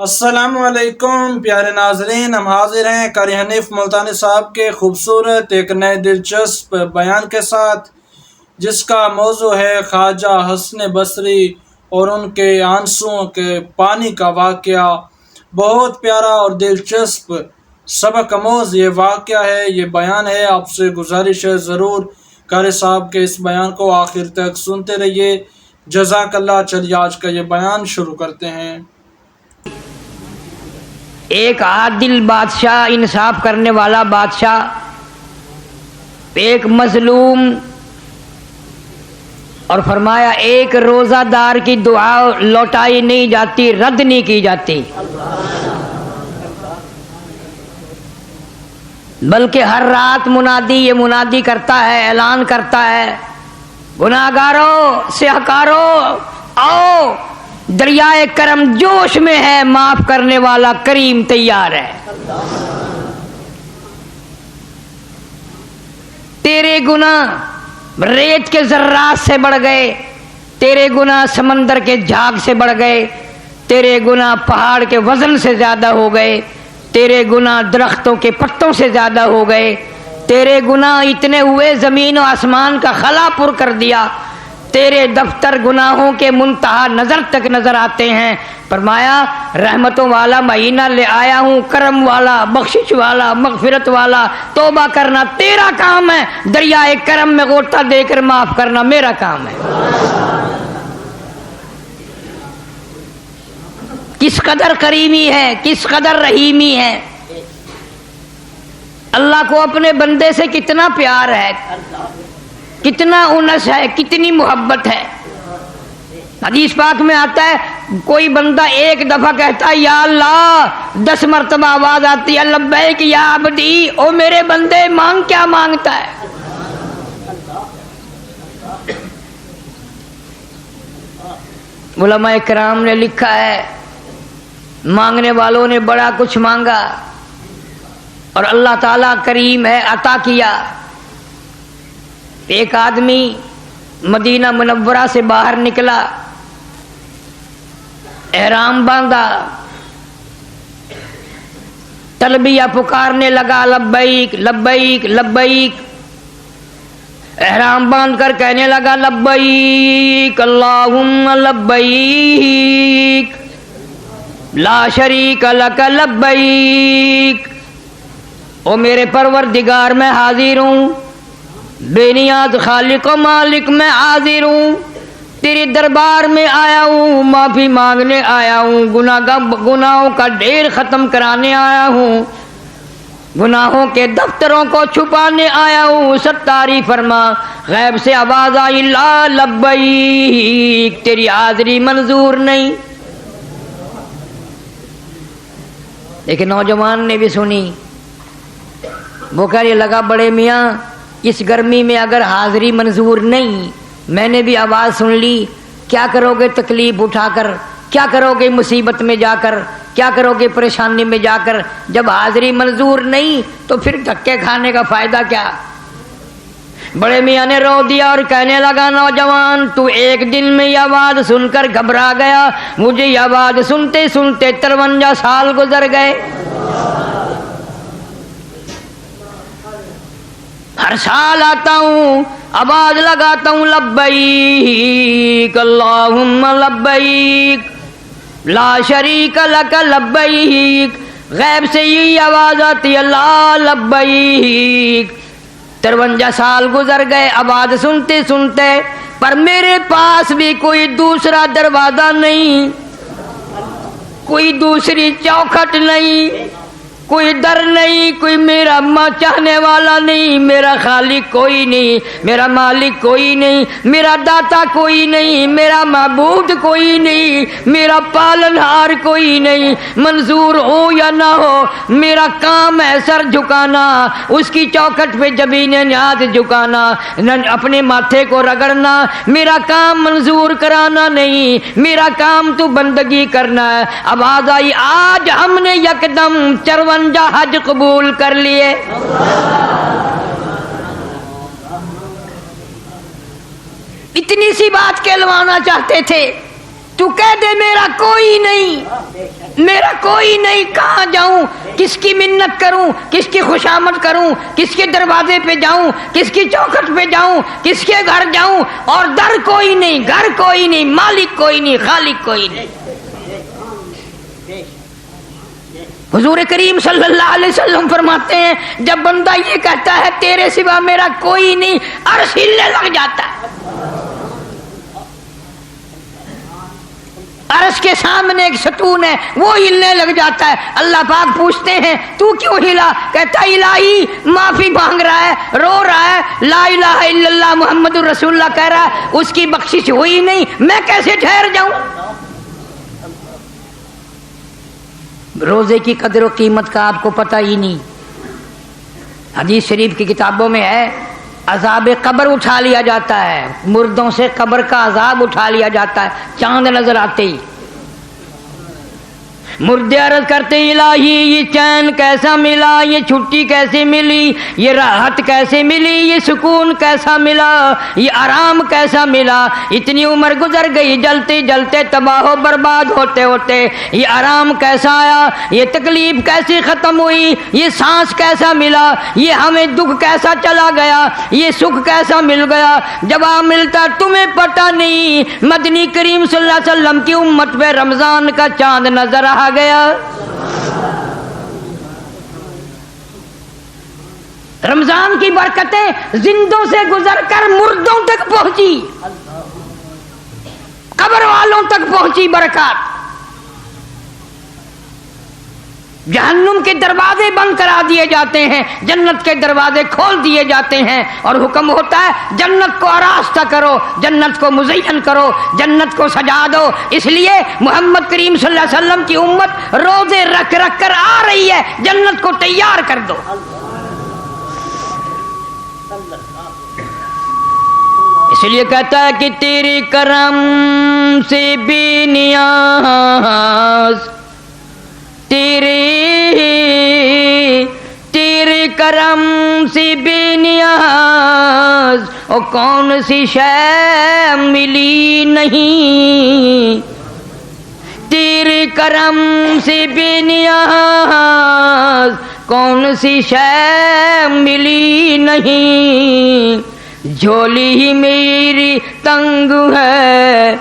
السلام علیکم پیارے ناظرین، ہم حاضر ہیں قاری حنیف ملتانی صاحب کے خوبصورت ایک نئے دلچسپ بیان کے ساتھ، جس کا موضوع ہے خواجہ حسن بصری اور ان کے آنسوؤں کے پانی کا واقعہ۔ بہت پیارا اور دلچسپ سبق آموز یہ واقعہ ہے، یہ بیان ہے۔ آپ سے گزارش ہے ضرور قاری صاحب کے اس بیان کو آخر تک سنتے رہیے، جزاک اللہ۔ چلیے آج کا یہ بیان شروع کرتے ہیں۔ ایک عادل بادشاہ، انصاف کرنے والا بادشاہ، ایک مظلوم، اور فرمایا ایک روزہ دار کی دعا لوٹائی نہیں جاتی، رد نہیں کی جاتی، بلکہ ہر رات منادی یہ منادی کرتا ہے، اعلان کرتا ہے، گناہگاروں سیاہکاروں آؤ، دریائے کرم جوش میں ہے، معاف کرنے والا کریم تیار ہے۔ تیرے گناہ ریت کے ذرات سے بڑھ گئے، تیرے گناہ سمندر کے جھاگ سے بڑھ گئے، تیرے گناہ پہاڑ کے وزن سے زیادہ ہو گئے، تیرے گناہ درختوں کے پتوں سے زیادہ ہو گئے، تیرے گناہ اتنے ہوئے زمین و آسمان کا خلا پر کر دیا، تیرے دفتر گناہوں کے منتہا نظر تک نظر آتے ہیں۔ فرمایا رحمتوں والا مہینہ لے آیا ہوں، کرم والا، بخشش والا، مغفرت والا، توبہ کرنا تیرا کام ہے، دریائے کرم میں غوطہ دے کر معاف کرنا میرا کام ہے۔ کس قدر کریمی ہے، کس قدر رحیمی ہے، اللہ کو اپنے بندے سے کتنا پیار ہے، کتنا انس ہے، کتنی محبت ہے۔ حدیث پاک میں آتا ہے کوئی بندہ ایک دفعہ کہتا ہے یا اللہ، 10 مرتبہ آواز آتی ہے لبیک یا عبدی، او میرے بندے مانگ کیا مانگتا ہے۔ علماء کرام نے لکھا ہے مانگنے والوں نے بڑا کچھ مانگا اور اللہ تعالیٰ کریم ہے، عطا کیا۔ ایک آدمی مدینہ منورہ سے باہر نکلا، احرام باندھا، تلبیہ پکارنے لگا لبیک لبیک لبیک، احرام باندھ کر کہنے لگا لبیک اللہم لبیک لا شریک لک لبیک، او میرے پروردگار میں حاضر ہوں، بے نیاز خالق و مالک میں حاضر ہوں، تیرے دربار میں آیا ہوں، معافی مانگنے آیا ہوں، گناہوں کا ڈھیر ختم کرانے آیا ہوں، گناہوں کے دفتروں کو چھپانے آیا ہوں، ستاری فرما۔ غیب سے آواز آئی لا لبیک، تیری حاضری منظور نہیں۔ لیکن نوجوان نے بھی سنی، وہ کہنے لگا بڑے میاں اس گرمی میں اگر حاضری منظور نہیں، میں نے بھی آواز سن لی، کیا کرو گے تکلیف اٹھا کر، کیا کرو گے مصیبت میں جا کر، کیا کرو گے پریشانی میں جا کر، جب حاضری منظور نہیں تو پھر دھکے کھانے کا فائدہ کیا۔ بڑے میاں نے رو دیا اور کہنے لگا نوجوان تو ایک دن میں یہ آواز سن کر گھبرا گیا، مجھے یہ آواز سنتے سنتے 53 سال گزر گئے۔ ہر سال آتا ہوں، آواز لگاتا ہوں لبیک اللہم لبیک لا شریک لک لبیک، غیب سے یہی آواز آتی ہے لا لبیک۔ 53 سال گزر گئے آواز سنتے سنتے، پر میرے پاس بھی کوئی دوسرا دروازہ نہیں، کوئی دوسری چوکھٹ نہیں، کوئی در نہیں، کوئی میرا چاہنے والا نہیں، میرا خالق کوئی نہیں، میرا مالک کوئی نہیں، میرا داتا کوئی نہیں، میرا معبود کوئی نہیں، میرا پالنہار کوئی نہیں۔ منظور ہو یا نہ ہو میرا کام ہے سر جھکانا، اس کی چوکھٹ پہ جبین نیاز جھکانا، اپنے ماتھے کو رگڑنا، میرا کام منظور کرانا نہیں، میرا کام تو بندگی کرنا ہے۔ آواز آئی آج ہم نے یکدم 54 حج قبول کر لیے۔ اتنی سی بات کہلوانا چاہتے تھے، تو کہہ دے میرا کوئی نہیں، میرا کوئی نہیں، کہاں جاؤں، کس کی منت کروں، کس کی خوشامد کروں، کس کے دروازے پہ جاؤں، کس کی چوکھٹ پہ جاؤں، کس کے گھر جاؤں، اور در کوئی نہیں، گھر کوئی نہیں، مالک کوئی نہیں، خالق کوئی نہیں۔ حضور کریم صلی اللہ علیہ وسلم فرماتے ہیں جب بندہ یہ کہتا ہے تیرے سوا میرا کوئی نہیں، عرش ہلنے لگ جاتا ہے۔ عرش کے سامنے ایک ستون ہے، وہ ہلنے لگ جاتا ہے۔ اللہ پاک پوچھتے ہیں تو کیوں ہلا؟ کہتا الہی معافی مانگ رہا ہے، رو رہا ہے، لا الہ الا اللہ محمد رسول اللہ کہہ رہا ہے، اس کی بخشش ہوئی نہیں، میں کیسے ٹھہر جاؤں؟ روزے کی قدر و قیمت کا آپ کو پتہ ہی نہیں۔ حدیث شریف کی کتابوں میں ہے عذاب قبر اٹھا لیا جاتا ہے، مردوں سے قبر کا عذاب اٹھا لیا جاتا ہے چاند نظر آتے ہی۔ مردے عرض کرتے الہی یہ چین کیسا ملا، یہ چھٹی کیسے ملی، یہ راحت کیسے ملی، یہ سکون کیسا ملا، یہ آرام کیسا ملا، اتنی عمر گزر گئی جلتے جلتے تباہ و برباد ہوتے ہوتے، یہ آرام کیسا آیا، یہ تکلیف کیسی ختم ہوئی، یہ سانس کیسا ملا، یہ ہمیں دکھ کیسا چلا گیا، یہ سکھ کیسا مل گیا۔ جواب ملتا تمہیں پتہ نہیں، مدنی کریم صلی اللہ علیہ وسلم کی امت پہ رمضان کا چاند نظر آ گیا۔ رمضان کی برکتیں زندوں سے گزر کر مردوں تک پہنچی، قبر والوں تک پہنچی برکات۔ جہنم کے دروازے بند کرا دیے جاتے ہیں، جنت کے دروازے کھول دیے جاتے ہیں، اور حکم ہوتا ہے جنت کو آراستہ کرو، جنت کو مزین کرو، جنت کو سجا دو۔ اس لیے محمد کریم صلی اللہ علیہ وسلم کی امت روزے رکھ رکھ کر آ رہی ہے، جنت کو تیار کر دو۔ اس لیے کہتا ہے کہ تیری کرم سے بے نیاز، تیرے کرم سے بے نیاز، اور کون سی شے ملی نہیں، تیرے کرم سے بے نیاز، کون سی شے ملی نہیں، جھولی ہی میری تنگ ہے،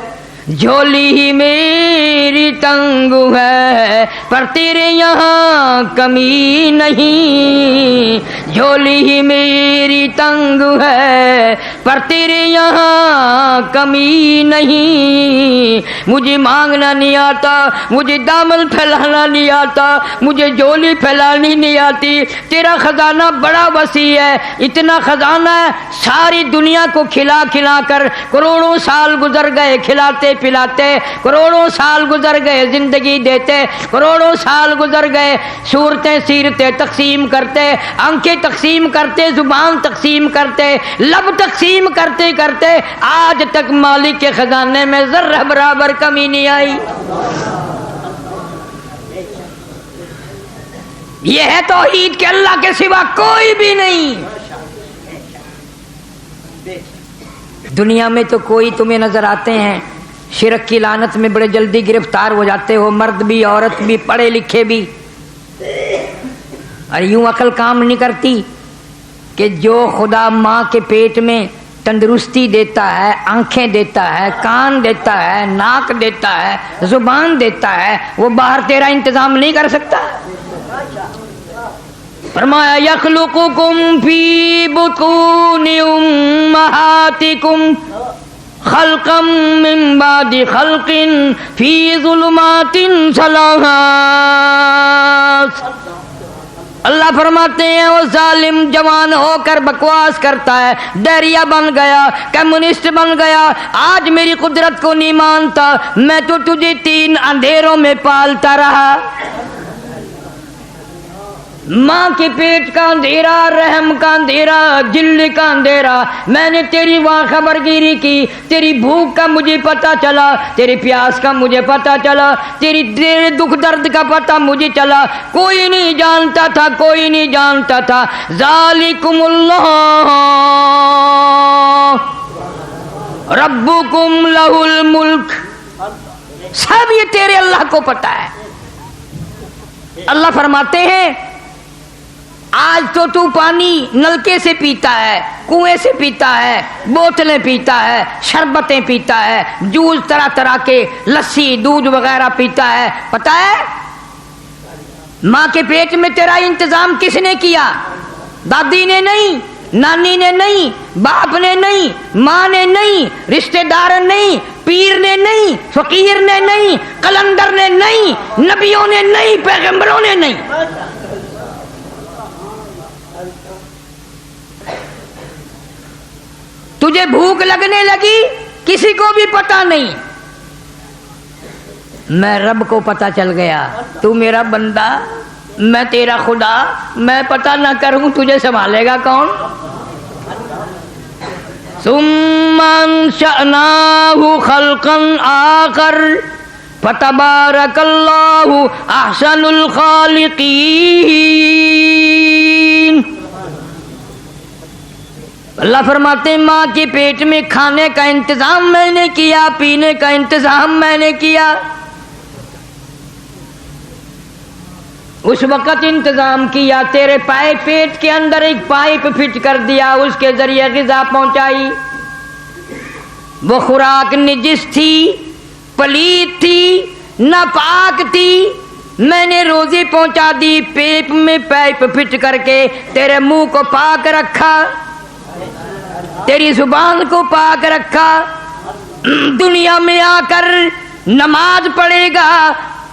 جھولی ہی میری تنگ ہے، پر تیرے یہاں کمی نہیں، جھولی ہی میری تنگ ہے، پر تیرے یہاں کمی نہیں۔ مجھے مانگنا نہیں آتا، مجھے دامن پھیلانا نہیں آتا، مجھے جھولی پھیلانی نہیں آتی، تیرا خزانہ بڑا وسیع ہے، اتنا خزانہ ہے ساری دنیا کو کھلا کھلا کر کروڑوں سال گزر گئے کھلاتے پلاتے، کروڑوں سال گزر گئے زندگی دیتے، کروڑوں سال گزر گئے صورتیں سیرتیں تقسیم کرتے، آنکھیں تقسیم کرتے، زبان تقسیم کرتے، لب تقسیم کرتے کرتے، آج تک مالک کے خزانے میں ذرہ برابر کمی نہیں آئی۔ یہ ہے توحید کہ اللہ کے سوا کوئی بھی نہیں۔ دنیا میں تو کوئی تمہیں نظر آتے ہیں شرک کی لعنت میں بڑے جلدی گرفتار ہو جاتے ہو، مرد بھی عورت بھی پڑھے لکھے بھی، اور یوں عقل کام نہیں کرتی کہ جو خدا ماں کے پیٹ میں تندرستی دیتا ہے، آنکھیں دیتا ہے، کان دیتا ہے، ناک دیتا ہے، زبان دیتا ہے، وہ باہر تیرا انتظام نہیں کر سکتا؟ فرمایا یخلقکم فی بطون امہاتکم خلقا من بعد خلق فی ظلمات ثلاث۔ اللہ فرماتے ہیں وہ ظالم جوان ہو کر بکواس کرتا ہے، ڈیریا بن گیا، کمیونسٹ بن گیا، آج میری قدرت کو نہیں مانتا، میں تو تجھے 3 اندھیروں میں پالتا رہا، ماں کے پیٹ کا اندھیرا، رحم کا اندھیرا، جل کا اندھیرا، میں نے تیری وہاں خبر گیری کی، تیری بھوک کا مجھے پتا چلا، تیری پیاس کا مجھے پتا چلا، تیرے دکھ درد کا پتا مجھے چلا، کوئی نہیں جانتا تھا، کوئی نہیں جانتا تھا۔ ذالکم اللہ ربکم لہ الملک، سب یہ تیرے اللہ کو پتا ہے، اللہ فرماتے ہیں آج تو پانی نلکے سے پیتا ہے، کنویں سے پیتا ہے، بوتلیں پیتا ہے، شربتیں پیتا ہے، جوس طرح طرح کے، لسی دودھ وغیرہ پیتا ہے. پتہ ہے ماں کے پیٹ میں تیرا انتظام کس نے کیا؟ دادی نے نہیں، نانی نے نہیں، باپ نے نہیں، ماں نے نہیں، رشتہ دار نہیں، پیر نے نہیں، فقیر نے نہیں، قلندر نے نہیں، نبیوں نے نہیں، پیغمبروں نے نہیں. تجھے بھوک لگنے لگی کسی کو بھی پتا نہیں، میں رب کو پتا چل گیا تو میرا بندہ، میں تیرا خدا، میں پتا نہ کروں تجھے سنبھالے گا کون؟ ثم انشأناه خلقا آخر فتبارک اللہ احسن الخالقین. اللہ فرماتے ہیں ماں کے پیٹ میں کھانے کا انتظام میں نے کیا، پینے کا انتظام میں نے کیا. اس وقت انتظام کیا، تیرے پیٹ کے اندر ایک پائپ فٹ کر دیا، اس کے ذریعے غذا پہنچائی. وہ خوراک نجس تھی، پلیت تھی، ناپاک تھی، میں نے روزی پہنچا دی، پیپ میں پائپ فٹ کر کے تیرے منہ کو پاک رکھا، تیری زبان کو پاک رکھا. دنیا میں آ کر نماز پڑھے گا،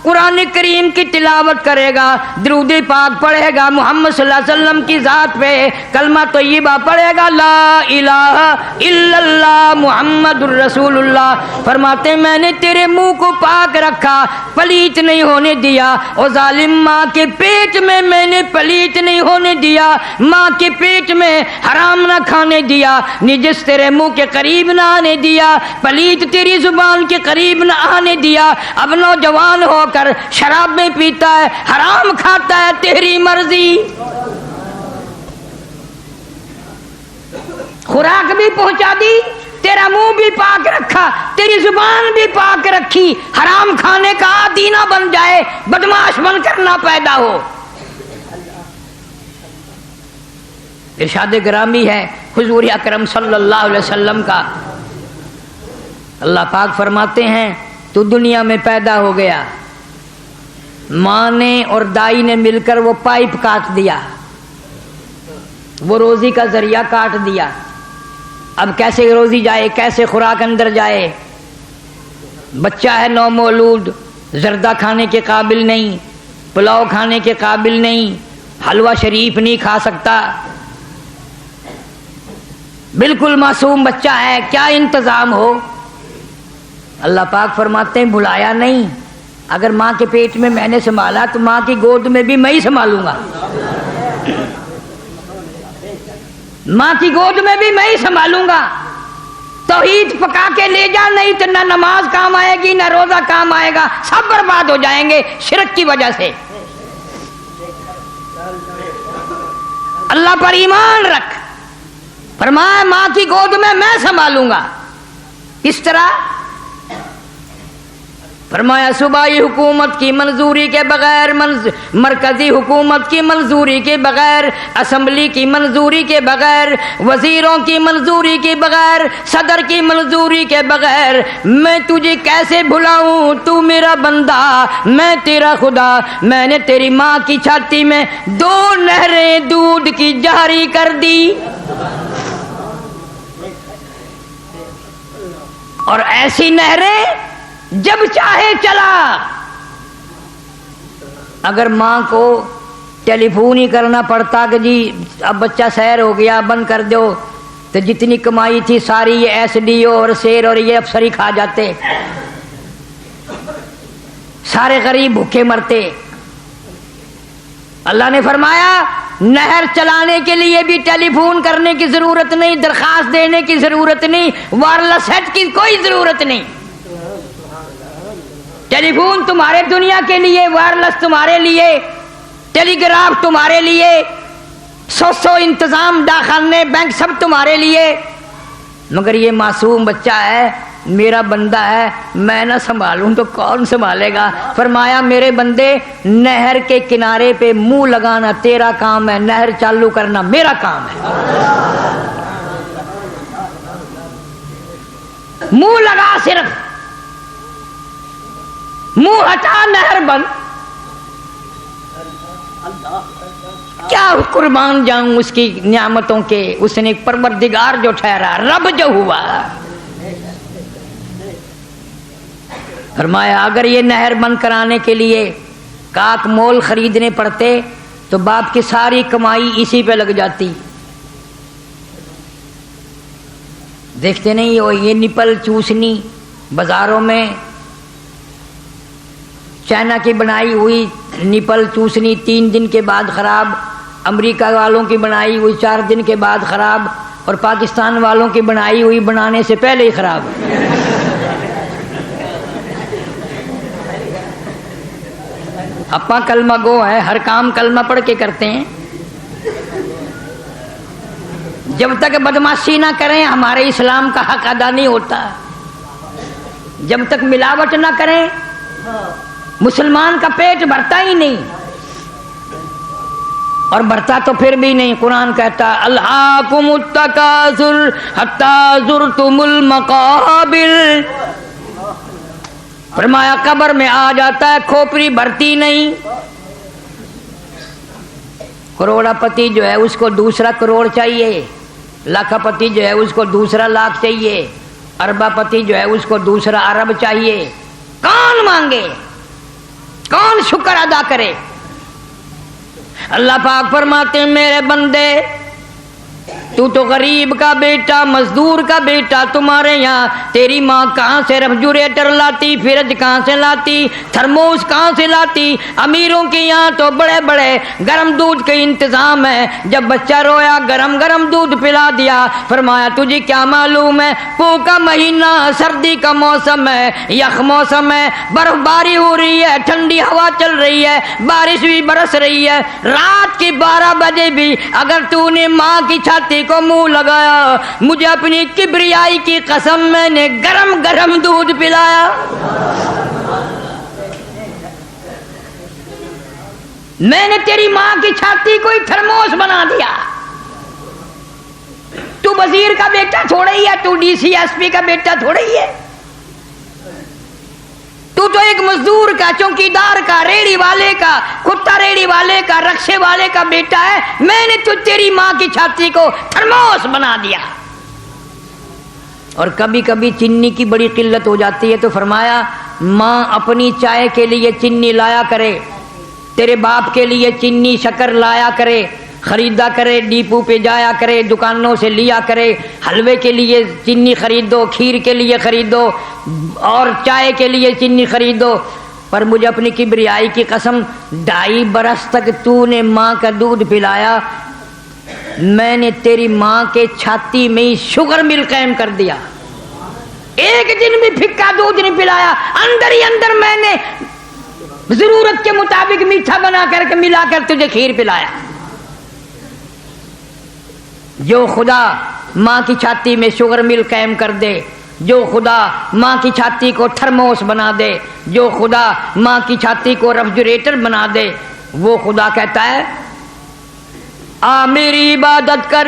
قرآن کریم کی تلاوت کرے گا، درود پاک پڑھے گا محمد صلی اللہ علیہ وسلم کی ذات پہ، کلمہ طیبہ پڑھے گا لا الہ الا اللہ محمد الرسول اللہ. فرماتے ہیں میں نے تیرے منہ کو پاک رکھا، پلیت نہیں ہونے دیا. اور ظالم ماں کے پیٹ میں نے پلیت نہیں ہونے دیا، ماں کے پیٹ میں حرام نہ کھانے دیا، نجس تیرے منہ کے قریب نہ آنے دیا، پلیت تیری زبان کے قریب نہ آنے دیا. اب نوجوان ہو کر شراب میں پیتا ہے، حرام کھاتا ہے، تیری مرضی. خوراک بھی پہنچا دی، تیرا منہ بھی پاک رکھا، تیری زبان بھی پاک رکھی، حرام کھانے کا عادی نہ بن جائے، بدمعاش بن کر نہ پیدا ہو. ارشاد گرامی ہے حضور اکرم صلی اللہ علیہ وسلم کا. اللہ پاک فرماتے ہیں تو دنیا میں پیدا ہو گیا، ماں نے اور دائی نے مل کر وہ پائپ کاٹ دیا، وہ روزی کا ذریعہ کاٹ دیا. اب کیسے روزی جائے، کیسے خوراک اندر جائے؟ بچہ ہے نومولود، زردہ کھانے کے قابل نہیں، پلاؤ کھانے کے قابل نہیں، حلوہ شریف نہیں کھا سکتا، بالکل معصوم بچہ ہے، کیا انتظام ہو؟ اللہ پاک فرماتے ہیں بھلایا نہیں، اگر ماں کے پیٹ میں نے سنبھالا تو ماں کی گود میں بھی میں ہی سنبھالوں گا، ماں کی گود میں بھی میں ہی سنبھالوں گا. توحید پکا کے لے جا، نہیں تو نہ نماز کام آئے گی، نہ روزہ کام آئے گا، سب برباد ہو جائیں گے شرک کی وجہ سے. اللہ پر ایمان رکھ. فرمایا ماں کی گود میں سنبھالوں گا. کس طرح؟ فرمایا صوبائی حکومت کی منظوری کے بغیر، مرکزی حکومت کی منظوری کے بغیر، اسمبلی کی منظوری کے بغیر، وزیروں کی منظوری کے بغیر، صدر کی منظوری کے بغیر میں تجھے کیسے بھلاؤں؟ تو میرا بندہ، میں تیرا خدا. میں نے تیری ماں کی چھاتی میں 2 نہریں دودھ کی جاری کر دی، اور ایسی نہریں جب چاہے چلا. اگر ماں کو ٹیلی فون ہی کرنا پڑتا کہ جی اب بچہ سیر ہو گیا بند کر دو، تو جتنی کمائی تھی ساری یہ ایس ڈی او اور سیر اور یہ افسر ہی کھا جاتے، سارے غریب بھوکے مرتے. اللہ نے فرمایا نہر چلانے کے لیے بھی ٹیلی فون کرنے کی ضرورت نہیں، درخواست دینے کی ضرورت نہیں، وائرلیس سیٹ کی کوئی ضرورت نہیں. ٹیلی فون تمہارے دنیا کے لیے، وائرلیس تمہارے لیے، ٹیلی گراف تمہارے لیے، 100 انتظام، ڈاکخانے، بینک سب تمہارے لیے. مگر یہ معصوم بچہ ہے میرا بندہ ہے، میں نہ سنبھالوں تو کون سنبھالے گا؟ فرمایا میرے بندے نہر کے کنارے پہ منہ لگانا تیرا کام ہے، نہر چالو کرنا میرا کام ہے۔ منہ لگا، صرف منہ ہٹا، نہر بند۔ کیا قربان جاؤں اس کی نعمتوں کے، اس نے پروردگار جو ٹھہرا، رب جو ہوا۔ فرمایا اگر یہ نہر بند کرانے کے لیے کاک مول خریدنے پڑتے تو باپ کی ساری کمائی اسی پہ لگ جاتی۔ دیکھتے نہیں ہو یہ نپل چوسنی بازاروں میں، چائنا کی بنائی ہوئی نپل چوسنی 3 دن کے بعد خراب، امریکہ والوں کی بنائی ہوئی 4 دن کے بعد خراب، اور پاکستان والوں کی بنائی ہوئی بنانے سے پہلے ہی خراب۔ اپا کلمہ گو ہے، ہر کام کلمہ پڑھ کے کرتے ہیں۔ جب تک بدماشی نہ کریں ہمارے اسلام کا حق ادا نہیں ہوتا، جب تک ملاوٹ نہ کریں مسلمان کا پیٹ بھرتا ہی نہیں، اور بھرتا تو پھر بھی نہیں۔ قرآن کہتا الہاکم التکاثر حتی زرتم المقابر، فرمایا قبر میں آ جاتا ہے کھوپڑی بھرتی نہیں۔ کروڑا پتی جو ہے اس کو دوسرا کروڑ چاہیے، لاکھ پتی جو ہے اس کو دوسرا لاکھ چاہیے، اربا پتی جو ہے اس کو دوسرا ارب چاہیے۔ کون مانگے، کون شکر ادا کرے؟ اللہ پاک فرماتے ہیں میرے بندے تو غریب کا بیٹا، مزدور کا بیٹا، تمہارے یہاں تیری ماں کہاں سے ریفریجریٹر لاتی، فریج کہاں سے لاتی، تھرموس کہاں سے لاتی؟ امیروں کے یہاں تو بڑے بڑے گرم دودھ کا انتظام ہے، جب بچہ رویا گرم گرم دودھ پلا دیا۔ فرمایا تجھے کیا معلوم ہے پو کا مہینہ، سردی کا موسم ہے، یخ موسم ہے، برف باری ہو رہی ہے، ٹھنڈی ہوا چل رہی ہے، بارش بھی برس رہی ہے، رات کی 12 بجے بھی اگر تو نے ماں کی چھاتی کو منہ لگایا، مجھے اپنی کبریائی کی قسم میں نے گرم گرم دودھ پلایا۔ میں نے تیری ماں کی چھاتی کو ہی تھرموس بنا دیا۔ تو وزیر کا بیٹا تھوڑا ہی ہے، تو ڈی سی ایس پی کا بیٹا تھوڑا ہی ہے، تو ایک مزدور کا، چوکیدار کا، ریڑی والے کا، کتا ریڑی والے کا، رکشے والے کا بیٹا ہے، میں نے تو تیری ماں کی چھاتی کو تھرموس بنا دیا۔ اور کبھی کبھی چینی کی بڑی قلت ہو جاتی ہے تو فرمایا ماں اپنی چائے کے لیے چینی لایا کرے، تیرے باپ کے لیے چینی شکر لایا کرے، خریدا کرے، ڈیپو پہ جایا کرے، دکانوں سے لیا کرے، حلوے کے لیے چینی خریدو، کھیر کے لیے خریدو، اور چائے کے لیے چینی خریدو۔ پر مجھے اپنی کبریائی کی قسم 2.5 برس تک تو نے ماں کا دودھ پلایا، میں نے تیری ماں کے چھاتی میں ہی شوگر مل قائم کر دیا، ایک دن بھی پھکا دودھ نہیں پلایا، اندر ہی اندر میں نے ضرورت کے مطابق میٹھا بنا کر کے ملا کر تجھے کھیر پلایا۔ جو خدا ماں کی چھاتی میں شوگر مل قائم کر دے، جو خدا ماں کی چھاتی کو تھرموس بنا دے، جو خدا ماں کی چھاتی کو ریفریجریٹر بنا دے، وہ خدا کہتا ہے آ میری عبادت کر،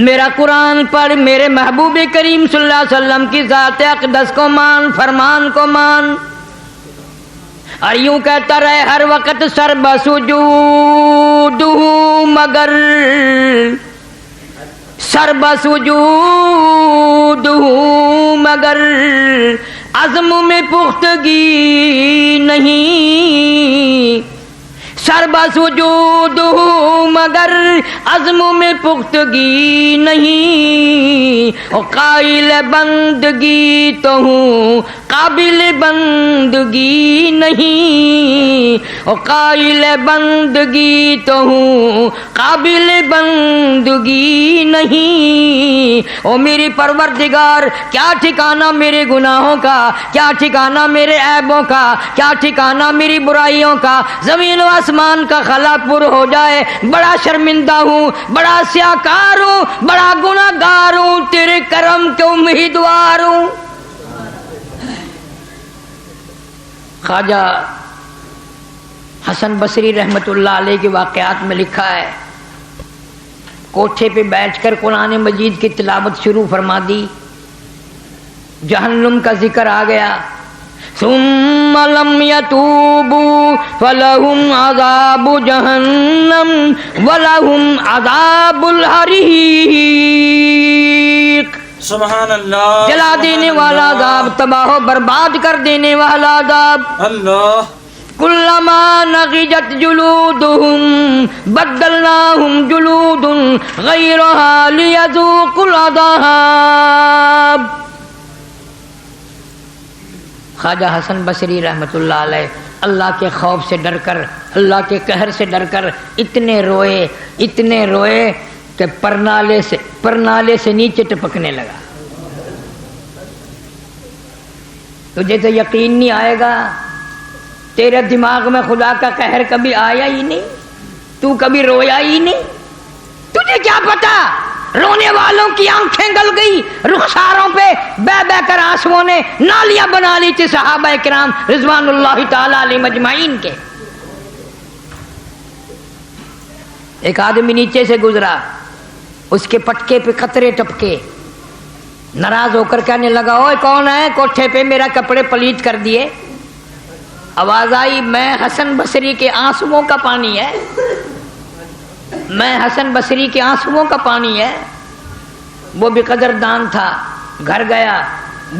میرا قرآن پڑھ، میرے محبوب کریم صلی اللہ علیہ وسلم کی ذات اقدس کو مان، فرمان کو مان، اور یوں کہتا رہے ہر وقت سر بسجود مگر، سر بسجود مگر عزم میں پختگی نہیں، سر بسجود مگر عزم میں پختگی نہیں، اور قائل بندگی تو ہوں قابل بندگی نہیں، اور قائل بندگی تو ہوں قابل بندگی نہیں۔ او میری پروردگار کیا ٹھکانہ میرے گناہوں کا، کیا ٹھکانہ میرے عیبوں کا، کیا ٹھکانہ میری برائیوں کا، زمین و آسمان کا خلا پر ہو جائے، بڑا شرمندہ ہوں، بڑا سیاکار ہوں، بڑا گناہ گار ہوں، تیرے کرم کے امیدوار ہوں۔ خواجہ حسن بصری رحمت اللہ علیہ کے واقعات میں لکھا ہے، کوٹھے پہ بیٹھ کر قرآن مجید کی تلاوت شروع فرما دی، جہنم کا ذکر آ گیا، ثم لم يتوبوا فلهم عذاب جہنم ولهم عذاب الحریق۔ سبحان اللہ، جلا دینے والا عذاب، تباہ و برباد کر دینے والا عذاب۔ اللہ، کلما نضجت جلودهم بدلناهم جلود غیرها لیذوقوا العذاب۔ خواجہ حسن بصری رحمت اللہ علیہ اللہ کے خوف سے ڈر کر، اللہ کے قہر سے ڈر کر اتنے روئے کہ پرنالے سے نیچے ٹپکنے لگا۔ تجھے تو یقین نہیں آئے گا، تیرے دماغ میں خدا کا قہر کبھی آیا ہی نہیں، تو کبھی رویا ہی نہیں، تجھے کیا پتا رونے والوں کی آنکھیں گل گئی، رخساروں پہ بہ بہ کر آنسوؤں نے نالیاں بنا لی تھی صحابہ کرام رضوان اللہ تعالی علیہم اجمعین کے۔ ایک آدمی نیچے سے گزرا، اس کے پٹکے پہ قطرے ٹپکے، ناراض ہو کر کہنے لگا، اوئے کون ہے کوٹھے پہ میرا کپڑے پلیت کر دیے؟ آواز آئی، میں حسن بصری کے آنسوؤں کا پانی ہے، میں حسن بصری کے آنسوؤں کا پانی ہے۔ وہ بھی قدردان تھا، گھر گیا،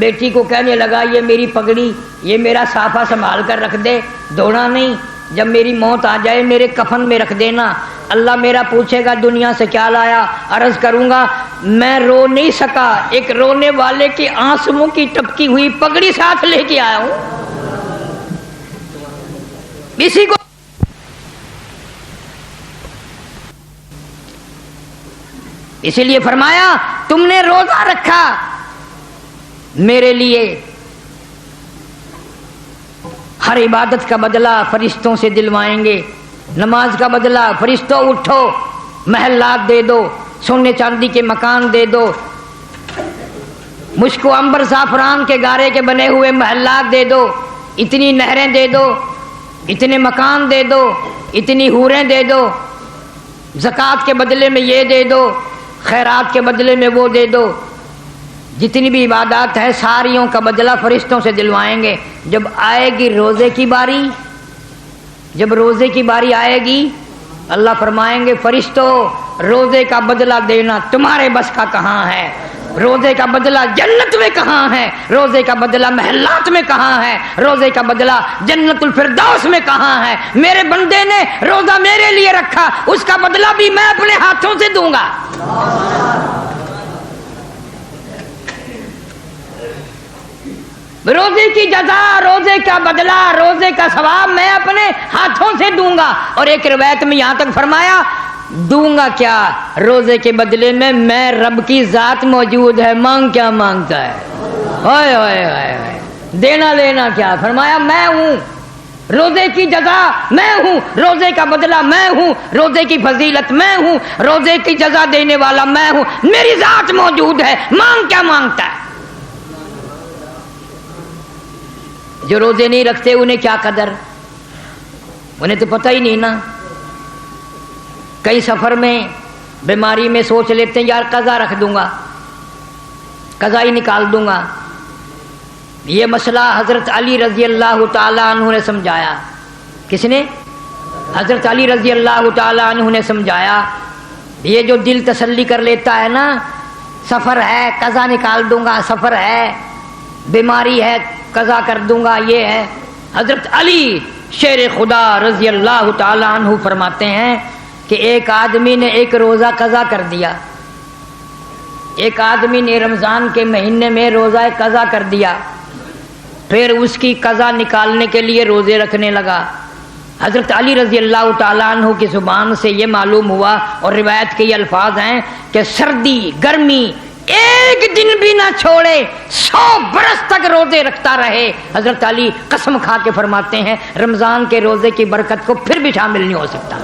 بیٹی کو کہنے لگا، یہ میری پگڑی، یہ میرا صافہ سنبھال کر رکھ دے، دھونا نہیں، جب میری موت آ جائے میرے کفن میں رکھ دینا، اللہ میرا پوچھے گا دنیا سے کیا لایا، عرض کروں گا میں رو نہیں سکا، ایک رونے والے کے آنسوؤں کی ٹپکی ہوئی پگڑی ساتھ لے کے آیا ہوں۔ اسی کو اسی لیے فرمایا تم نے روزہ رکھا میرے لیے، ہر عبادت کا بدلہ فرشتوں سے دلوائیں گے، نماز کا بدلہ فرشتوں اٹھو محلات دے دو، سونے چاندی کے مکان دے دو، مشک و عنبر زعفران کے گارے کے بنے ہوئے محلات دے دو، اتنی نہریں دے دو، اتنے مکان دے دو، اتنی حوریں دے دو، زکوٰۃ کے بدلے میں یہ دے دو، خیرات کے بدلے میں وہ دے دو، جتنی بھی عبادات ہے ساریوں کا بدلہ فرشتوں سے دلوائیں گے۔ جب آئے گی روزے کی باری، جب روزے کی باری آئے گی اللہ فرمائیں گے فرشتوں روزے کا بدلہ دینا تمہارے بس کا کہاں ہے، روزے کا بدلہ جنت میں کہاں ہے، روزے کا بدلہ محلات میں کہاں ہے، روزے کا بدلہ جنت الفردوس میں کہاں ہے؟ میرے بندے نے روزہ میرے لیے رکھا، اس کا بدلہ بھی میں اپنے ہاتھوں سے دوں گا۔ روزے کی جزا، روزے کا بدلہ، روزے کا ثواب میں اپنے ہاتھوں سے دوں گا۔ اور ایک روایت میں یہاں تک فرمایا دوں گا کیا، روزے کے بدلے میں رب کی ذات موجود ہے، مانگ کیا مانگتا ہے، اوئے اوئے اوئے، دینا لینا کیا، فرمایا میں ہوں، روزے کی جزا میں ہوں، روزے کا بدلہ میں ہوں، روزے کی فضیلت میں ہوں، روزے کی جزا دینے والا میں ہوں، میری ذات موجود ہے، مانگ کیا مانگتا ہے۔ جو روزے نہیں رکھتے انہیں کیا قدر، انہیں تو پتہ ہی نہیں نا۔ کئی سفر میں بیماری میں سوچ لیتے ہیں یار قضا رکھ دوں گا، قضا ہی نکال دوں گا۔ یہ مسئلہ حضرت علی رضی اللہ تعالیٰ عنہ نے سمجھایا۔ کس نے؟ حضرت علی رضی اللہ تعالیٰ عنہ نے سمجھایا۔ یہ جو دل تسلی کر لیتا ہے نا، سفر ہے قضا نکال دوں گا، سفر ہے بیماری ہے قضا کر دوں گا، یہ ہے۔ حضرت علی شیر خدا رضی اللہ تعالیٰ عنہ فرماتے ہیں کہ ایک آدمی نے ایک روزہ قضا کر دیا، ایک آدمی نے رمضان کے مہینے میں روزہ قضا کر دیا، پھر اس کی قضا نکالنے کے لیے روزے رکھنے لگا، حضرت علی رضی اللہ تعالیٰ عنہ کی زبان سے یہ معلوم ہوا اور روایت کے یہ الفاظ ہیں کہ سردی گرمی ایک دن بھی نہ چھوڑے 100 برس تک روزے رکھتا رہے. حضرت علی قسم کھا کے فرماتے ہیں رمضان کے روزے کی برکت کو پھر بھی شامل نہیں ہو سکتا.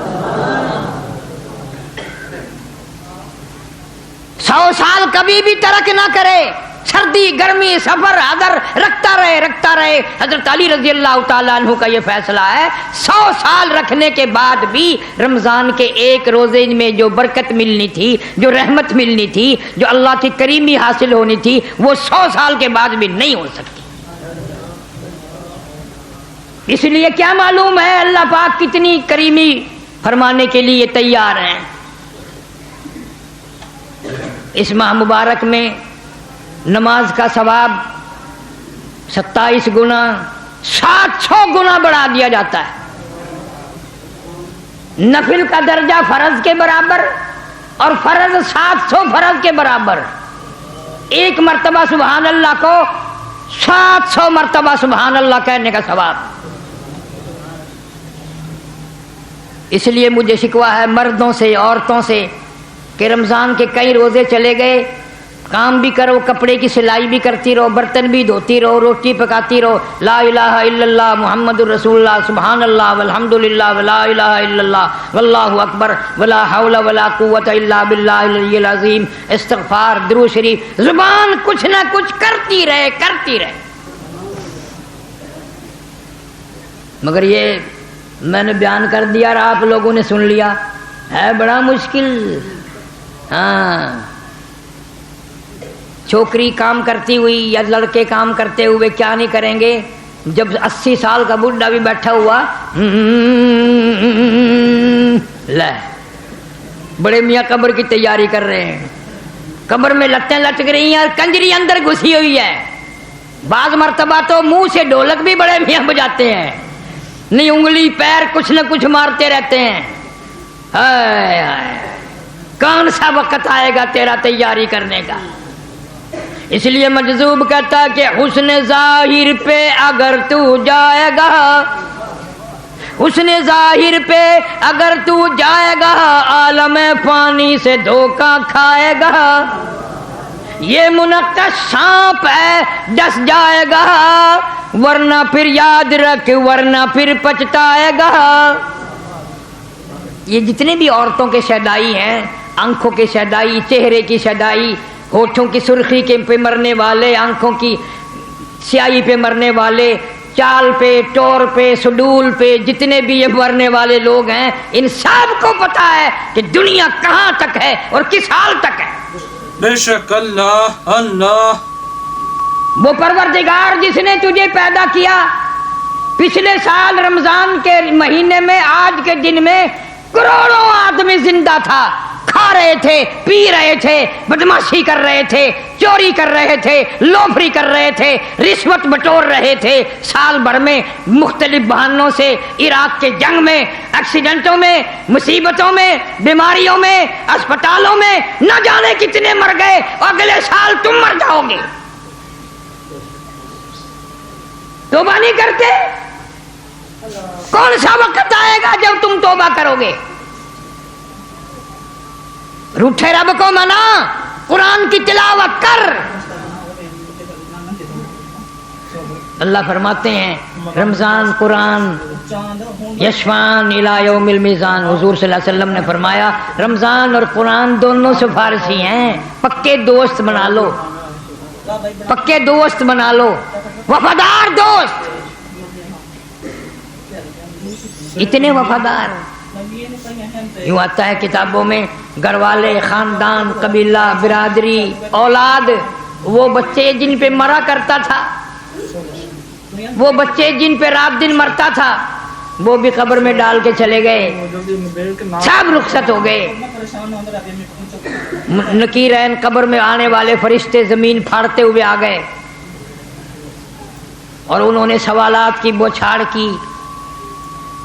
100 سال کبھی بھی ترک نہ کرے, سردی گرمی سفر حضر رکھتا رہے. حضرت علی رضی اللہ تعالیٰ عنہ کا یہ فیصلہ ہے 100 سال رکھنے کے بعد بھی رمضان کے ایک روزے میں جو برکت ملنی تھی, جو رحمت ملنی تھی, جو اللہ کی کریمی حاصل ہونی تھی, وہ 100 سال کے بعد بھی نہیں ہو سکتی. اس لیے کیا معلوم ہے اللہ پاک کتنی کریمی فرمانے کے لیے تیار ہیں. اس ماہ مبارک میں نماز کا ثواب 27 گنا 700 گنا بڑھا دیا جاتا ہے. نفل کا درجہ فرض کے برابر اور فرض 700 فرض کے برابر. ایک مرتبہ سبحان اللہ کو 700 مرتبہ سبحان اللہ کہنے کا ثواب. اس لیے مجھے شکوہ ہے مردوں سے عورتوں سے کہ رمضان کے کئی روزے چلے گئے, کام بھی کرو, کپڑے کی سلائی بھی کرتی رہو, برتن بھی دھوتی رہو, روٹی پکاتی رہو, لا الہ الا اللہ محمد الرسول اللہ سبحان اللہ والحمدللہ ولا الہ الا اللہ واللہ اکبر ولا حول ولا قوت الا باللہ العلی العظیم, استغفار, درود شریف, زبان کچھ نہ کچھ کرتی رہے. مگر یہ میں نے بیان کر دیا اور آپ لوگوں نے سن لیا, ہے بڑا مشکل. ہاں, چھوکری کام کرتی ہوئی یا لڑکے کام کرتے ہوئے کیا نہیں کریں گے, جب 80 سال کا بڈھا بھی بیٹھا ہوا لے بڑے میاں قبر کی تیاری کر رہے ہیں, قبر میں لتیں لٹک رہی ہیں اور کنجری اندر گھسی ہوئی ہے. بعض مرتبہ تو منہ سے ڈھولک بھی بڑے میاں بجاتے ہیں, نہیں انگلی پیر کچھ نہ کچھ مارتے رہتے ہیں. ہائے ہائے, کون سا وقت آئے گا تیرا تیاری کرنے کا. اس لیے مجذوب کہتا کہ حسن ظاہر پہ اگر تو جائے گا, حسن ظاہر پہ اگر تو جائے گا, عالم فانی سے دھوکہ کھائے گا. یہ منقش سانپ ہے ڈس جائے گا, ورنہ پھر یاد رکھ ورنہ پھر پچھتائے گا. یہ جتنے بھی عورتوں کے شیدائی ہیں, آنکھوں کے شیدائی, چہرے کی شیدائی, ہونٹوں کی سرخی کے پہ مرنے والے, آنکھوں کی سیاہی پہ مرنے والے, چال پہ, ٹور پہ, سڈول پہ, جتنے بھی یہ مرنے والے لوگ ہیں, ان سب کو پتا ہے کہ دنیا کہاں تک ہے اور کس حال تک ہے. بے شک اللہ اللہ. وہ پروردگار جس نے تجھے پیدا کیا پچھلے سال رمضان کے مہینے میں, آج کے دن میں کروڑوں آدمی زندہ تھا, کھا رہے تھے, پی رہے تھے, بدماشی کر رہے تھے, چوری کر رہے تھے, لوفری کر رہے تھے, رشوت بٹور رہے تھے. سال بھر میں مختلف بہانوں سے عراق کے جنگ میں, ایکسیڈنٹوں میں, مصیبتوں میں, بیماریوں میں, اسپتالوں میں نہ جانے کتنے مر گئے. اگلے سال تم مر جاؤ گے. توبہ نہیں کرتے؟ کون سا وقت آئے گا جب تم توبہ کرو گے؟ روٹھے رب کو منا, قرآن کی تلاوت کر. اللہ فرماتے ہیں رمضان قرآن یشفان الی یوم المیزان. حضور صلی اللہ علیہ وسلم نے فرمایا رمضان اور قرآن دونوں سفارشی ہیں, پکے دوست بنا لو, پکے دوست بنا لو, وفادار دوست. اتنے وفادار. یوں آتا ہے کتابوں میں, گھر والے, خاندان, قبیلہ, برادری, اولاد, وہ بچے جن پہ مرا کرتا تھا, وہ بچے جن پہ رات دن مرتا تھا, وہ بھی قبر میں ڈال کے چلے گئے, سب رخصت ہو گئے. نکیرین قبر میں آنے والے فرشتے زمین پھاڑتے ہوئے آ گئے اور انہوں نے سوالات کی بوچھاڑ کی.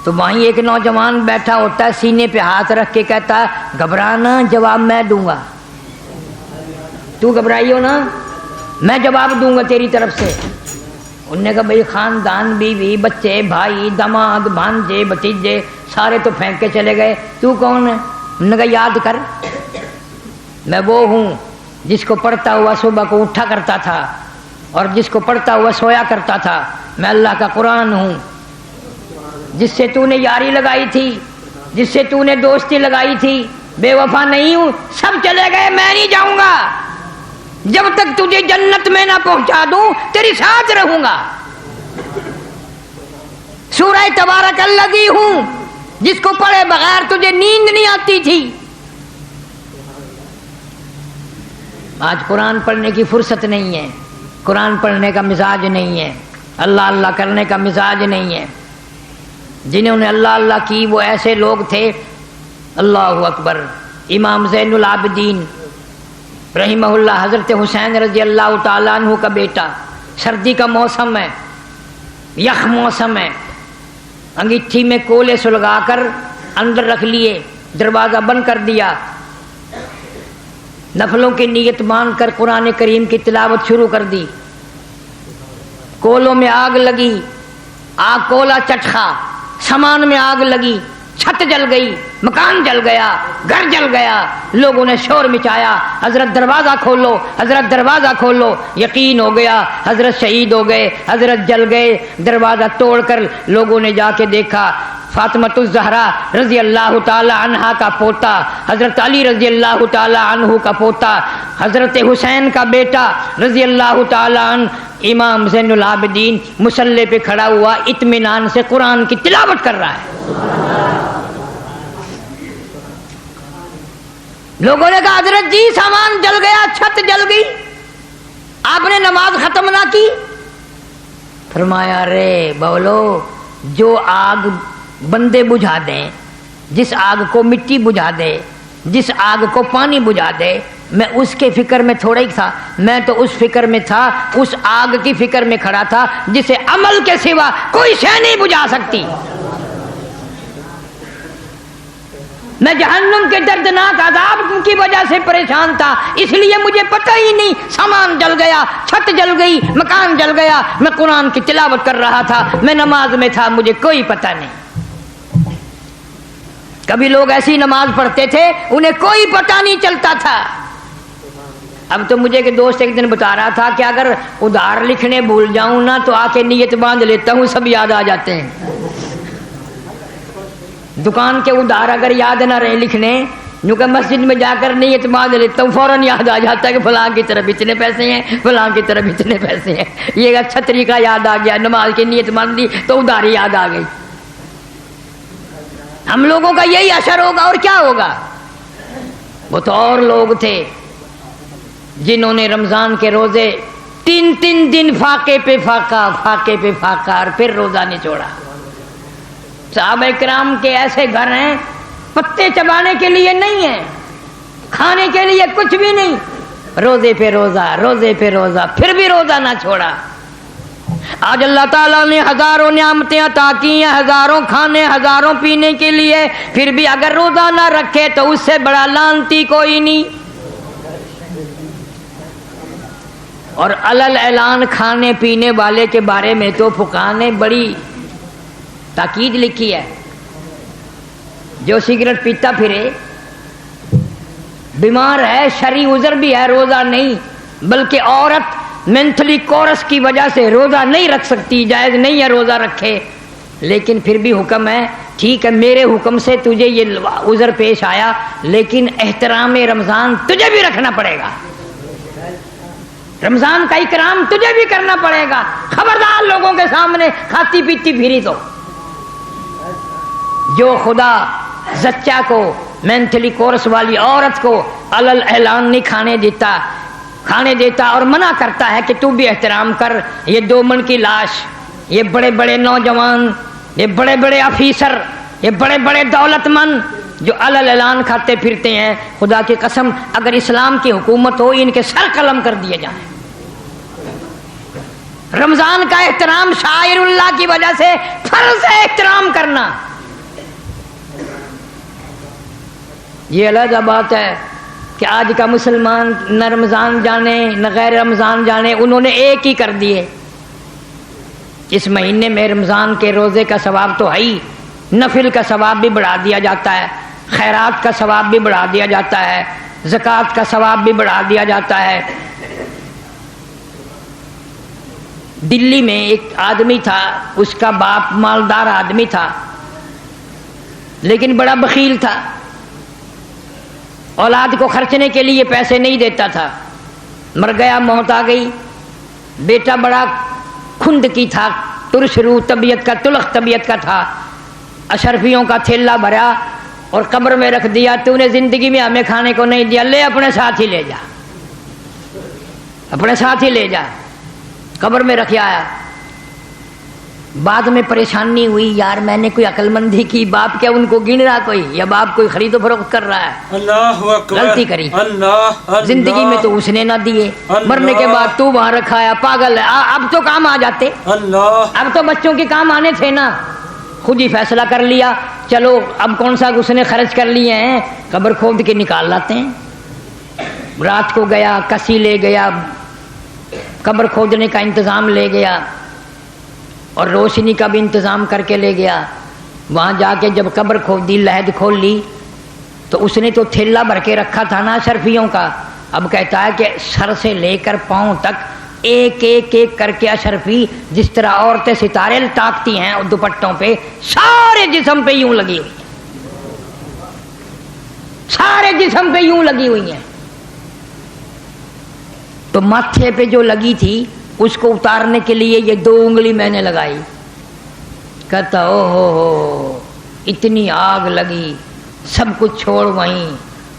تو وہیں ایک نوجوان بیٹھا ہوتا ہے, سینے پہ ہاتھ رکھ کے کہتا ہے گھبرانا, جواب میں دوں گا. تو گھبرائی ہو نا, میں جواب دوں گا تیری طرف سے. انہوں نے کہا بھئی خاندان، بیوی، بچے، بھائی، داماد، بھانجے، بھتیجے سارے تو پھینک کے چلے گئے، تو کون ہے؟ انہوں نے کہا یاد کر، میں وہ ہوں جس کو پڑھتا ہوا صبح کو اٹھا کرتا تھا اور جس کو پڑھتا ہوا سویا کرتا تھا، میں اللہ کا قرآن ہوں، جس سے تو نے یاری لگائی تھی، جس سے تو نے دوستی لگائی تھی، بے وفا نہیں ہوں، سب چلے گئے، میں نہیں جاؤں گا، جب تک تجھے جنت میں نہ پہنچا دوں تیری ساتھ رہوں گا۔ سورہ تبارک الذی ہوں جس کو پڑھے بغیر تجھے نیند نہیں آتی تھی۔ آج قرآن پڑھنے کی فرصت نہیں ہے، قرآن پڑھنے کا مزاج نہیں ہے، اللہ اللہ کرنے کا مزاج نہیں ہے۔ جنہوں نے اللہ اللہ کی وہ ایسے لوگ تھے، اللہ اکبر، امام زین العابدین رحمہ اللہ، حضرت حسین رضی اللہ تعالیٰ عنہ کا بیٹا، سردی کا موسم ہے، یخ موسم ہے، انگیٹھی میں کولے سلگا کر اندر رکھ لیے، دروازہ بند کر دیا، نفلوں کی نیت مان کر قرآن کریم کی تلاوت شروع کر دی۔ کولوں میں آگ لگی، آگ کولا چٹخا، سامان میں آگ لگی، چھت جل گئی، مکان جل گیا، گھر جل گیا، لوگوں نے شور مچایا، حضرت دروازہ کھولو، حضرت دروازہ کھولو، یقین ہو گیا حضرت شہید ہو گئے، حضرت جل گئے۔ دروازہ توڑ کر لوگوں نے جا کے دیکھا، فاطمۃ الزہرا رضی اللہ تعالی عنہا کا پوتا، حضرت علی رضی اللہ تعالی عنہ کا پوتا، حضرت حسین کا بیٹا رضی اللہ تعالی عنہ، امام زین العابدین مصلی پہ کھڑا ہوا، اطمینان سے قرآن کی تلاوت کر رہا ہے۔ لوگوں نے کہا حضرت جی سامان جل گیا، چھت جل گئی، آپ نے نماز ختم نہ کی؟ فرمایا رے بولو، جو آگ بندے بجھا دیں، جس آگ کو مٹی بجھا دے، جس آگ کو پانی بجھا دے، میں اس کے فکر میں تھوڑا ہی تھا، میں تو اس فکر میں تھا، اس آگ کی فکر میں کھڑا تھا جسے عمل کے سوا کوئی شے نہیں بجھا سکتی۔ میں جہنم کے دردناک عذاب کی وجہ سے پریشان تھا، اس لیے مجھے پتہ ہی نہیں، سامان جل گیا، چھت جل گئی، مکان جل گیا، میں قرآن کی تلاوت کر رہا تھا، میں نماز میں تھا، مجھے کوئی پتہ نہیں۔ کبھی لوگ ایسی نماز پڑھتے تھے انہیں کوئی پتہ نہیں چلتا تھا۔ اب تو مجھے کہ دوست ایک دن بتا رہا تھا کہ اگر ادھار لکھنے بھول جاؤں نا تو آ کے نیت باندھ لیتا ہوں، سب یاد آ جاتے ہیں۔ دکان کے ادھار اگر یاد نہ رہے لکھنے، یوں کہ مسجد میں جا کر نیت باندھ لیتا ہوں، فوراً یاد آ جاتا ہے کہ فلاں کی طرف اتنے پیسے ہیں، فلاں کی طرف اتنے پیسے ہیں۔ یہ اچھا طریقہ یاد آ گیا، نماز کی نیت باندھ دی تو ادھار یاد آ گئی۔ ہم لوگوں کا یہی اثر ہوگا اور کیا ہوگا۔ وہ تو اور لوگ تھے جنہوں نے رمضان کے روزے 3 دن فاقے پہ فاقہ، فاقے پہ فاقہ، اور پھر روزہ نہیں چھوڑا۔ صحابہ کرام کے ایسے گھر ہیں پتے چبانے کے لیے نہیں ہیں، کھانے کے لیے کچھ بھی نہیں، روزے پہ روزہ، روزے پہ روزہ، پھر بھی روزہ نہ چھوڑا۔ آج اللہ تعالیٰ نے ہزاروں نعمتیں عطا کی ہیں، ہزاروں کھانے، ہزاروں پینے کے لیے، پھر بھی اگر روزہ نہ رکھے تو اس سے بڑا لعنتی کوئی نہیں۔ اور علل اعلان کھانے پینے والے کے بارے میں تو فقہا نے بڑی تاکید لکھی ہے۔ جو سگریٹ پیتا پھرے، بیمار ہے، شرعی عذر بھی ہے، روزہ نہیں، بلکہ عورت مینٹلی کورس کی وجہ سے روزہ نہیں رکھ سکتی، جائز نہیں ہے روزہ رکھے، لیکن پھر بھی حکم ہے، ٹھیک ہے میرے حکم سے تجھے یہ عذر پیش آیا، لیکن احترام رمضان تجھے بھی رکھنا پڑے گا، رمضان کا اکرام تجھے بھی کرنا پڑے گا، خبردار لوگوں کے سامنے کھاتی پیتی پھری تو۔ جو خدا زچہ کو، مینٹلی کورس والی عورت کو علل اعلان نہیں کھانے دیتا اور منع کرتا ہے کہ تو بھی احترام کر۔ یہ 2 من کی لاش، یہ بڑے بڑے نوجوان، یہ بڑے بڑے آفیسر، یہ بڑے بڑے دولت مند جو علل اعلان کھاتے پھرتے ہیں، خدا کی قسم اگر اسلام کی حکومت ہو ان کے سر قلم کر دیے جائیں۔ رمضان کا احترام شاعر اللہ کی وجہ سے فرض ہے احترام کرنا۔ یہ علیحدہ بات ہے کہ آج کا مسلمان نہ رمضان جانے نہ غیر رمضان جانے، انہوں نے ایک ہی کر دیے۔ اس مہینے میں رمضان کے روزے کا ثواب تو ہے ہی، نفل کا ثواب بھی بڑھا دیا جاتا ہے، خیرات کا ثواب بھی بڑھا دیا جاتا ہے، زکوٰۃ کا ثواب بھی بڑھا دیا جاتا ہے۔ دلی میں ایک آدمی تھا، اس کا باپ مالدار آدمی تھا لیکن بڑا بخیل تھا، اولاد کو خرچنے کے لیے پیسے نہیں دیتا تھا، مر گیا، موت آ گئی۔ بیٹا بڑا کھند کی تھا، ترش روح طبیعت کا، تلخ طبیعت کا تھا، اشرفیوں کا تھیلا بھرا اور قبر میں رکھ دیا، تو نے زندگی میں ہمیں کھانے کو نہیں دیا، لے اپنے ساتھ ہی لے جا، اپنے ساتھ ہی لے جا، قبر میں رکھ آیا۔ بعد میں پریشانی ہوئی، یار میں نے کوئی عقل مندی کی، باپ کیا ان کو گن رہا کوئی، یا باپ کوئی خرید و فروخت کر رہا ہے؟ اللہ اکبر، غلطی کری، اللہ زندگی میں تو اس نے نہ دیے، مرنے کے بعد تو وہاں رکھا ہے، پاگل ہے۔ اب تو کام آ جاتے، اللہ، اب تو بچوں کے کام آنے تھے نا، خود ہی فیصلہ کر لیا، چلو اب کون سا اس نے خرچ کر لیے ہیں، قبر کھود کے نکال لاتے ہیں۔ رات کو گیا، کسی لے گیا، قبر کھودنے کا انتظام لے گیا اور روشنی کا بھی انتظام کر کے لے گیا۔ وہاں جا کے جب قبر کھودی، لحد کھول لی تو اس نے تو تھیلا بھر کے رکھا تھا نا اشرفیوں کا، اب کہتا ہے کہ سر سے لے کر پاؤں تک ایک ایک ایک کر کے اشرفی، جس طرح عورتیں ستارے تاکتی ہیں دوپٹوں پہ، سارے جسم پہ یوں لگی ہوئی، سارے جسم پہ یوں لگی ہوئی ہیں۔ تو ماتھے پہ جو لگی تھی اس کو اتارنے کے لیے یہ 2 انگلی میں نے لگائی، کہتا او ہو اتنی آگ لگی، سب کچھ چھوڑ وہیں،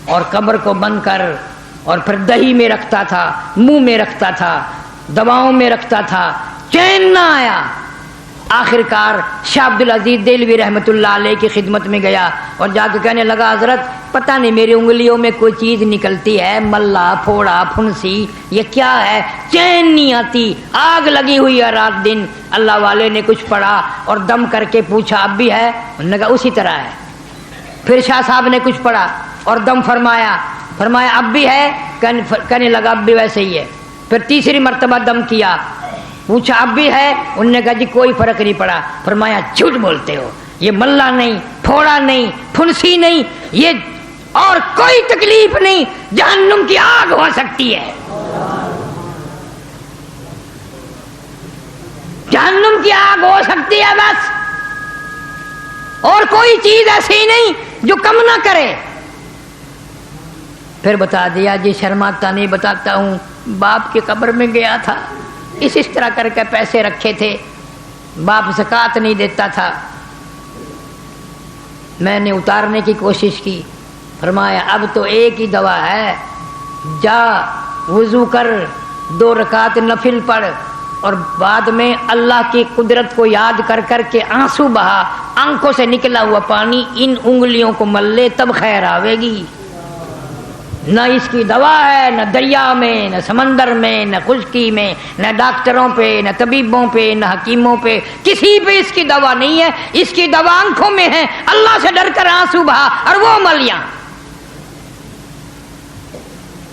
اور قبر کو بند کر، اور پھر دہی میں رکھتا تھا، منہ میں رکھتا تھا، دواؤں میں رکھتا تھا، چین نہ آیا۔ آخر کار شاہ عبدالعزیز دہلوی رحمۃ اللہ علیہ کی خدمت میں گیا اور جا کے کہنے لگا، حضرت پتہ نہیں میری انگلیوں میں کوئی چیز نکلتی ہے، ملا، پھوڑا، پھنسی، یہ کیا ہے، چین نہیں آتی، آگ لگی ہوئی ہے رات دن۔ اللہ والے نے کچھ پڑھا اور دم کر کے پوچھا اب بھی ہے؟ انہوں نے کہا اسی طرح ہے۔ پھر شاہ صاحب نے کچھ پڑھا اور دم فرمایا اب بھی ہے؟ کہنے لگا اب بھی ویسے ہی ہے۔ پھر تیسری مرتبہ دم کیا، پوچھا اب بھی ہے؟ انہوں نے کہا جی کوئی فرق نہیں پڑا۔ فرمایا جھوٹ بولتے ہو، یہ ملا نہیں، پھوڑا نہیں، پھنسی نہیں، یہ اور کوئی تکلیف نہیں، جہنم کی آگ ہو سکتی ہے، جہنم کی آگ ہو سکتی ہے بس، اور کوئی چیز ایسی نہیں جو کم نہ کرے۔ پھر بتا دیا، جی شرماتا نہیں بتاتا ہوں، باپ کی قبر میں گیا تھا، اس طرح کر کے پیسے رکھے تھے، باپ زکوٰۃ نہیں دیتا تھا، میں نے اتارنے کی کوشش کی۔ فرمایا اب تو ایک ہی دوا ہے، جا وضو کر، 2 رکعت نفل پڑھ، اور بعد میں اللہ کی قدرت کو یاد کر کر کے آنسو بہا، آنکھوں سے نکلا ہوا پانی ان انگلیوں کو مل لے، تب خیر آوے گی۔ نہ اس کی دوا ہے، نہ دریا میں، نہ سمندر میں، نہ خشکی میں، نہ ڈاکٹروں پہ، نہ طبیبوں پہ، نہ حکیموں پہ، کسی پہ اس کی دوا نہیں ہے، اس کی دوا آنکھوں میں ہے، اللہ سے ڈر کر آنسو بہا اور وہ ملیاں۔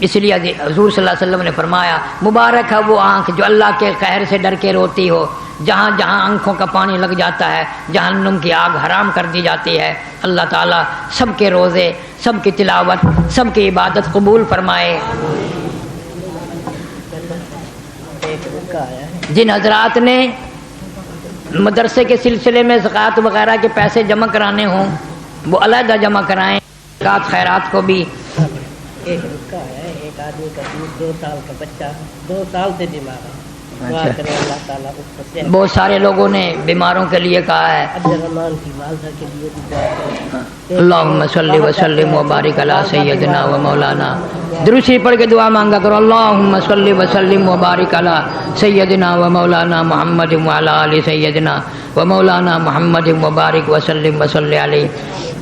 اس لیے حضور صلی اللہ علیہ وسلم نے فرمایا مبارک ہے وہ آنکھ جو اللہ کے قہر سے ڈر کے روتی ہو، جہاں جہاں آنکھوں کا پانی لگ جاتا ہے جہنم کی آگ حرام کر دی جاتی ہے۔ اللہ تعالیٰ سب کے روزے، سب کی تلاوت، سب کی عبادت قبول فرمائے۔ جن حضرات نے مدرسے کے سلسلے میں زکوٰۃ وغیرہ کے پیسے جمع کرانے ہوں وہ علیحدہ جمع کرائیں، زکوٰۃ خیرات کو بھی۔ ایک رکا ہے، ایک آدمی کا 2 سال کا بچہ 2 سال سے بیمار ہے، دعا کرے اللہ تعالیٰ اس کو صحت۔ بہت سارے لوگوں نے بیماروں کے لیے کہا ہے، عبدالرحمان کی والدہ کے لیے بھی دعا کرے۔ اللہم صلی وسلم وبارک علی سیدنا و مولانا، درود شریف پڑھ کے دعا مانگا کرو، اللہم صلی وسلم وبارک علی سیدنا و مولانا محمد وعلی آل سیدنا و مولانا محمد وبارک وسلم وصلی علیہ۔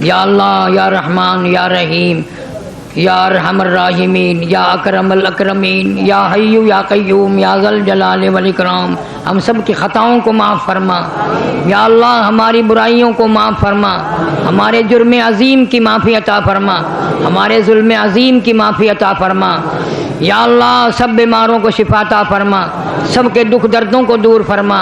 یا اللہ، یا رحمان، یا رحیم، یا ارحم الراحمین، یا اکرم الاکرمین، یا حی یا قیوم، یا ذل جلال والاکرام، ہم سب کی خطاؤں کو معاف فرما۔ یا اللہ ہماری برائیوں کو معاف فرما، ہمارے جرم عظیم کی معافی عطا فرما، ہمارے ظلم عظیم کی معافی عطا فرما۔ یا اللہ سب بیماروں کو شفا عطا فرما، سب کے دکھ دردوں کو دور فرما۔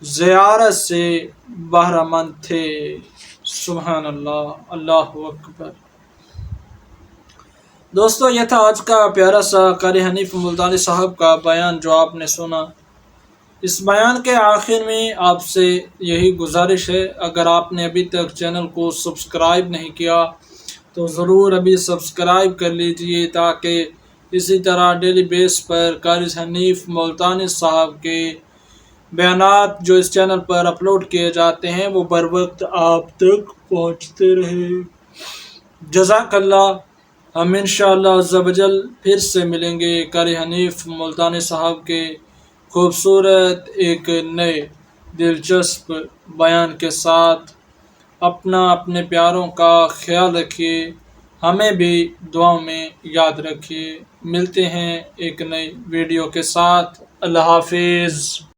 زیارت سے بہرہ مند تھے۔ سبحان اللہ، اللہ اکبر۔ دوستو، یہ تھا آج کا پیارا سا قاری حنیف ملتانی صاحب کا بیان جو آپ نے سنا۔ اس بیان کے آخر میں آپ سے یہی گزارش ہے، اگر آپ نے ابھی تک چینل کو سبسکرائب نہیں کیا تو ضرور ابھی سبسکرائب کر لیجئے، تاکہ اسی طرح ڈیلی بیس پر قاری حنیف ملتانی صاحب کے بیانات جو اس چینل پر اپلوڈ کیے جاتے ہیں وہ بر وقت آپ تک پہنچتے رہے۔ جزاک اللہ۔ ہم انشاءاللہ عز و جل پھر سے ملیں گے قاری حنیف ملتانی صاحب کے خوبصورت ایک نئے دلچسپ بیان کے ساتھ۔ اپنے پیاروں کا خیال رکھیے، ہمیں بھی دعاؤں میں یاد رکھیے۔ ملتے ہیں ایک نئی ویڈیو کے ساتھ۔ اللہ حافظ۔